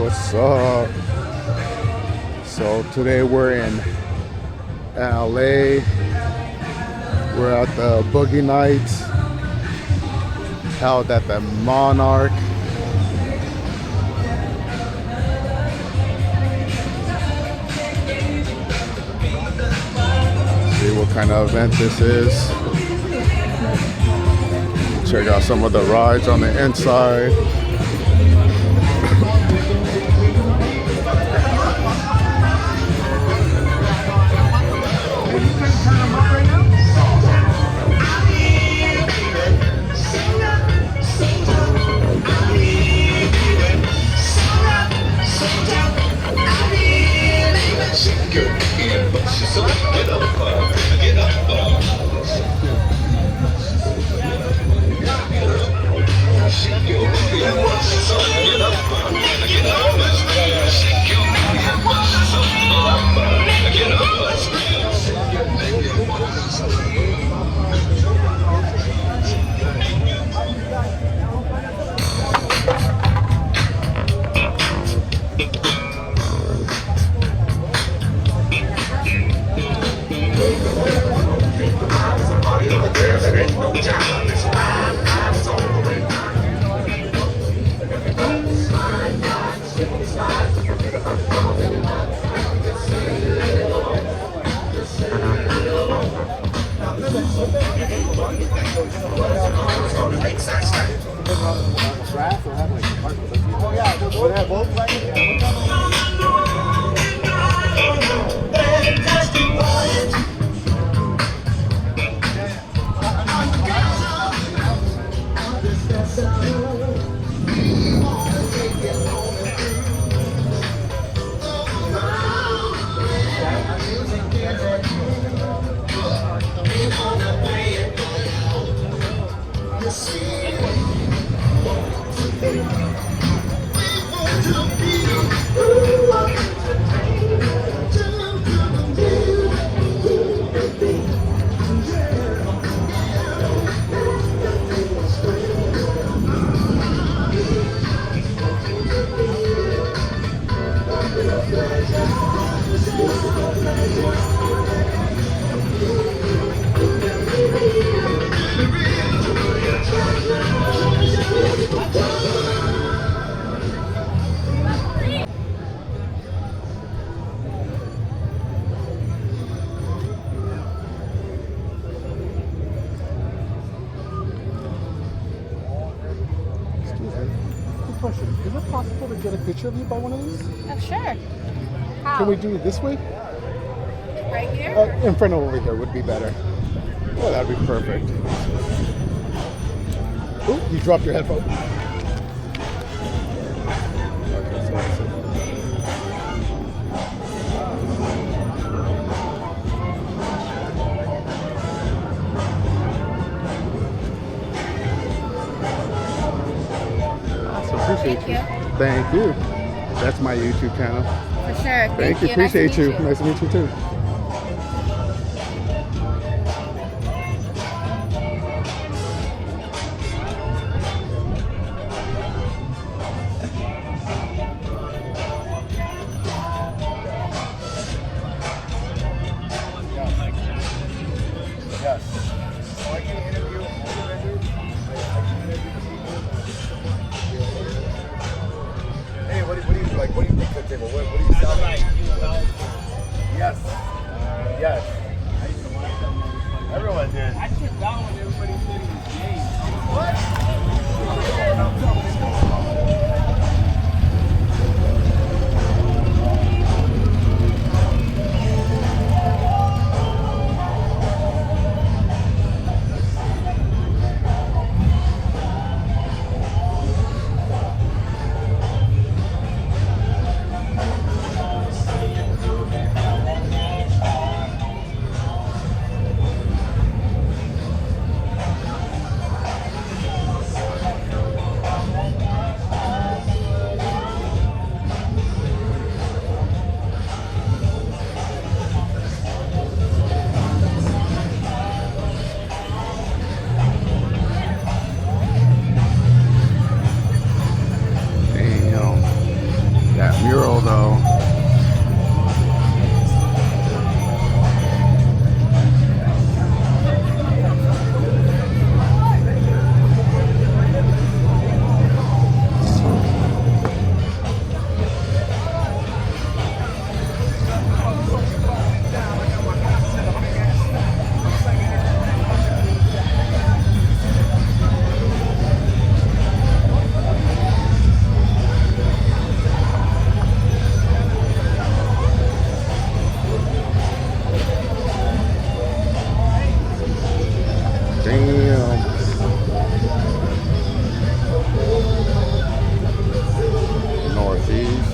What's up? So today we're in LA. We're at the Boogie night held at the Monarch. See what kind of event this is. Check out some of the rides on the inside. Question. Is it possible to get a picture of you by one of these? Oh, sure. How? Can we do it this way? Right here? In front of over here would be better. Oh, that'd be perfect. Oh, you dropped your headphone. Okay, so that's it. Appreciate you. Thank you. That's my YouTube channel. For sure. Thank you. Appreciate you. Nice to meet you too. Yes. So I can interview all the vendors. I can interview the people. Hey, what do you like? What do you think of the table? What do you sell? Yes. Northeast.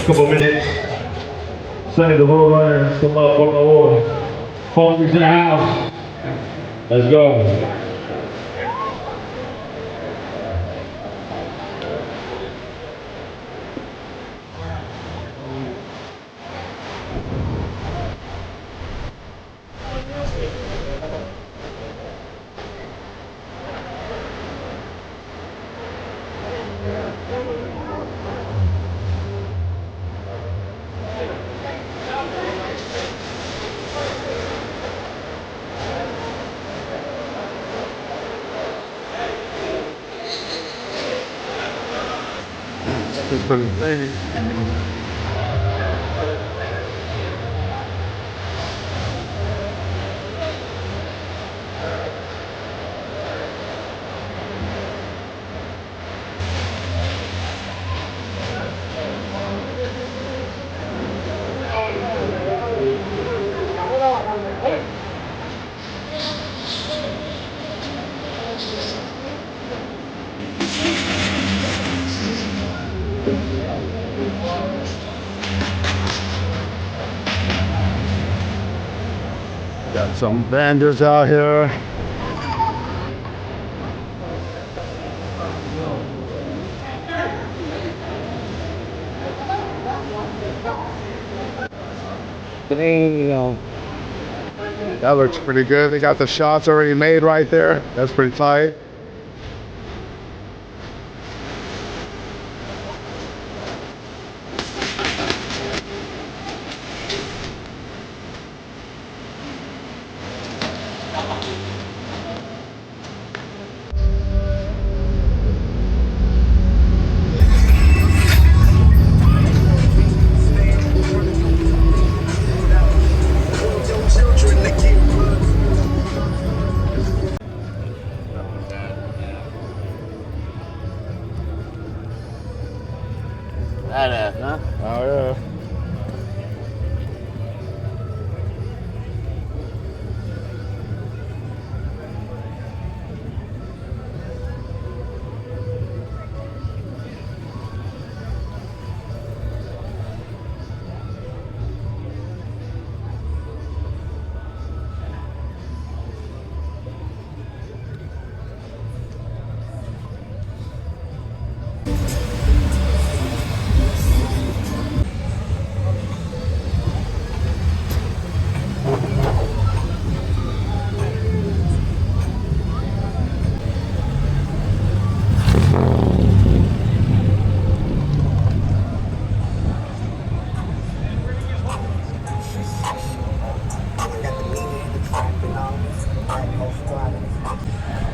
Couple minutes. Sonny the lowrider, come up, one more. Funkers in the house. Let's go. Got some vendors out here. Damn. That looks pretty good. They got the shots already made right there. That's pretty tight. squad.